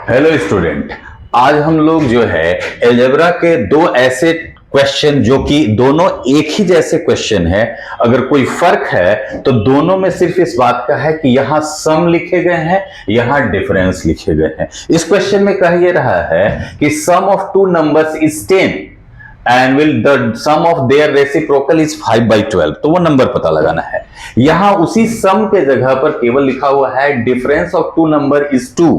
Hello student. आज हम लोग जो है अलजेब्रा के दो ऐसे क्वेश्चन जो कि दोनों एक ही जैसे क्वेश्चन है, अगर कोई फर्क है तो दोनों में सिर्फ इस बात का है कि यहां सम लिखे गए हैं, यहां डिफरेंस लिखे गए हैं। इस क्वेश्चन में कह ये रहा है कि sum of two numbers is 10 and will the sum of their reciprocal is 5/12। तो वो नंबर पता लगाना है। यहां उसी सम के जगह पर केवल लिखा हुआ है difference of two number is 2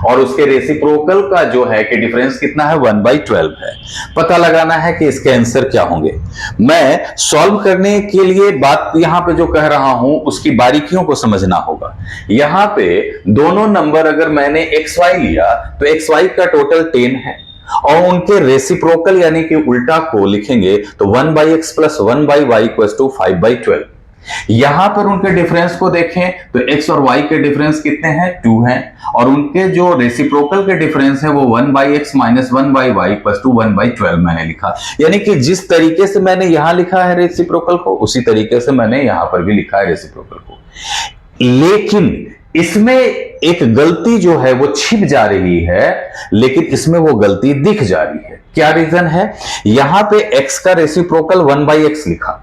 और उसके रेसिप्रोकल का जो है कि डिफरेंस कितना है 1/12 है। पता लगाना है कि इसके आंसर क्या होंगे। मैं सॉल्व करने के लिए बात यहां पे जो कह रहा हूं उसकी बारीकियों को समझना होगा। यहां पे दोनों नंबर अगर मैंने xy लिया तो xy का टोटल 10 है और उनके रेसिप्रोकल यानी कि उल्टा को लिखेंगे तो 1/x plus 1/y equals to 5/12। यहां पर उनके डिफरेंस को देखें तो x और y के डिफरेंस कितने हैं 2 हैं और उनके जो रेसिप्रोकल के डिफरेंस है वो 1/x minus 1/y equals to 1/12 मैंने लिखा। यानी कि जिस तरीके से मैंने यहां लिखा है रेसिप्रोकल को उसी तरीके से मैंने यहां पर भी लिखा है रेसिप्रोकल को। लेकिन इसमें एक गलती जो है वो छिप जा रही है, लेकिन इसमें वो गलती दिख जा रही है। क्या रीजन है? यहां पे x का रेसिप्रोकल 1/x लिखा,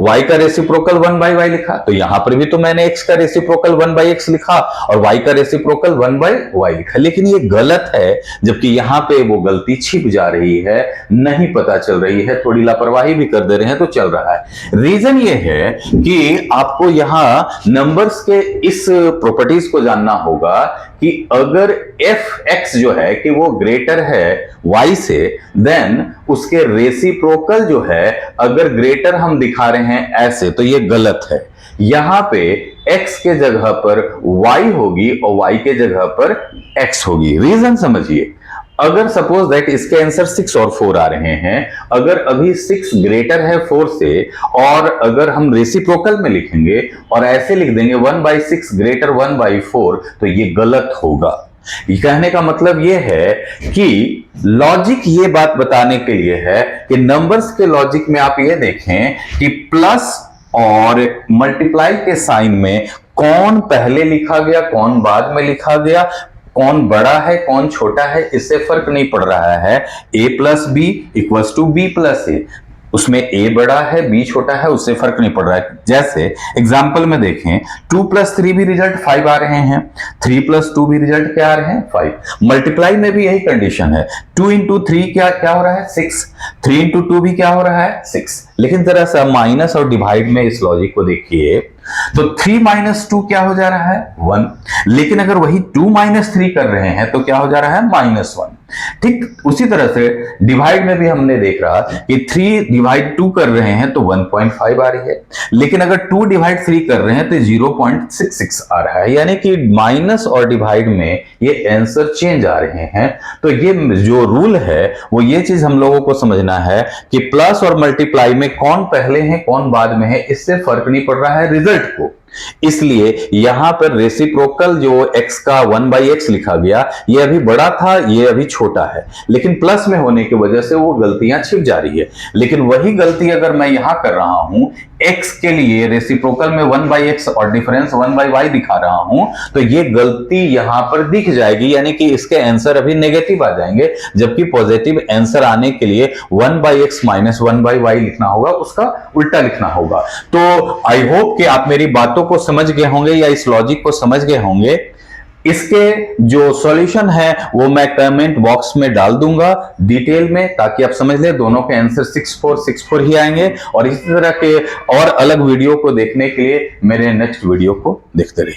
y का रेसिप्रोकल 1/y लिखा, तो यहां पर भी तो मैंने x का रेसिप्रोकल 1/x लिखा और y का रेसिप्रोकल 1/y लिखा, लेकिन ये गलत है। जबकि यहां पे वो गलती छिप जा रही है, नहीं पता चल रही है, थोड़ी लापरवाही भी कर दे रहे हैं तो चल रहा है। रीजन ये है कि आपको यहां नंबर्स के इस प्रॉपर्टीज को जानना होगा कि अगर fx जो है कि वो ग्रेटर है y से, देन उसके रेसिप्रोकल जो है अगर ग्रेटर हम दिखा रहे हैं ऐसे तो ये गलत है। यहां पे x के जगह पर y होगी और y के जगह पर x होगी। रीजन समझिए। अगर सपोज दैट इसके आंसर 6 और 4 आ रहे हैं, अगर अभी 6 ग्रेटर है 4 से और अगर हम रेसिप्रोकल में लिखेंगे और ऐसे लिख देंगे 1/6 ग्रेटर 1/4 तो ये गलत होगा। कहने का मतलब ये है कि लॉजिक ये बात बताने के लिए है कि नंबर्स के लॉजिक में आप ये देखें कि प्लस और मल्टीप्लाई के साइन में कौन पहले लिखा गया कौन बाद में लिखा गया, कौन बड़ा है कौन छोटा है, इससे फर्क नहीं पड़ रहा है। a plus b equals to b plus a, उसमें a बड़ा है b छोटा है, उससे फर्क नहीं पड़ रहा है। जैसे एग्जांपल में देखें 2 + 3 भी रिजल्ट 5 आ रहे हैं, 3 + 2 भी रिजल्ट क्या आ रहे हैं 5। मल्टीप्लाई में भी यही कंडीशन है, 2 × 3 क्या हो रहा है 6, 3 × 2 भी क्या हो रहा है 6। लेकिन जरा सा माइनस और डिवाइड में इस लॉजिक को देखिए तो 3 - 2 क्या हो जा रहा है 1, लेकिन अगर वही 2 - 3 कर रहे हैं तो क्या हो जा रहा है -1। ठीक उसी तरह से डिवाइड में भी हमने देख रहा कि 3/2 कर रहे हैं तो 1.5 आ रही है, लेकिन अगर 2/3 कर रहे हैं तो 0.66 आ रहा है। यानी कि माइनस और डिवाइड में ये आंसर चेंज आ रहे हैं। तो ये जो रूल है वो ये चीज हम लोगों को समझना है कि प्लस और मल्टीप्लाई में कौन पहले है कौन बाद में है, इससे फर्क नहीं पड़ रहा है रिजल्ट को। इसलिए यहां पर रेसिप्रोकल जो x का 1/x लिखा गया, ये अभी बड़ा था ये अभी छोटा है, लेकिन प्लस में होने की वजह से वो गलतियां छिप जा रही है। लेकिन वही गलती अगर मैं यहां कर रहा हूं x के लिए रेसिप्रोकल में 1/x और डिफरेंस 1/y दिखा रहा हूं तो ये गलती यहां पर दिख जाएगी, यानी कि इसके आंसर अभी नेगेटिव आ जाएंगे, जबकि पॉजिटिव आंसर आने के लिए 1/x माइनस 1/y लिखना होगा, उसका उल्टा लिखना होगा। तो आई होप कि आप मेरी बातों को समझ गए होंगे या इस लॉजिक को समझ गए होंगे। इसके जो सॉल्यूशन है वो मैं कमेंट बॉक्स में डाल दूंगा डिटेल में, ताकि आप समझ ले दोनों के आंसर 6-4 ही आएंगे। और इसी तरह के और अलग वीडियो को देखने के लिए मेरे नेक्स्ट वीडियो को देखते रहिए।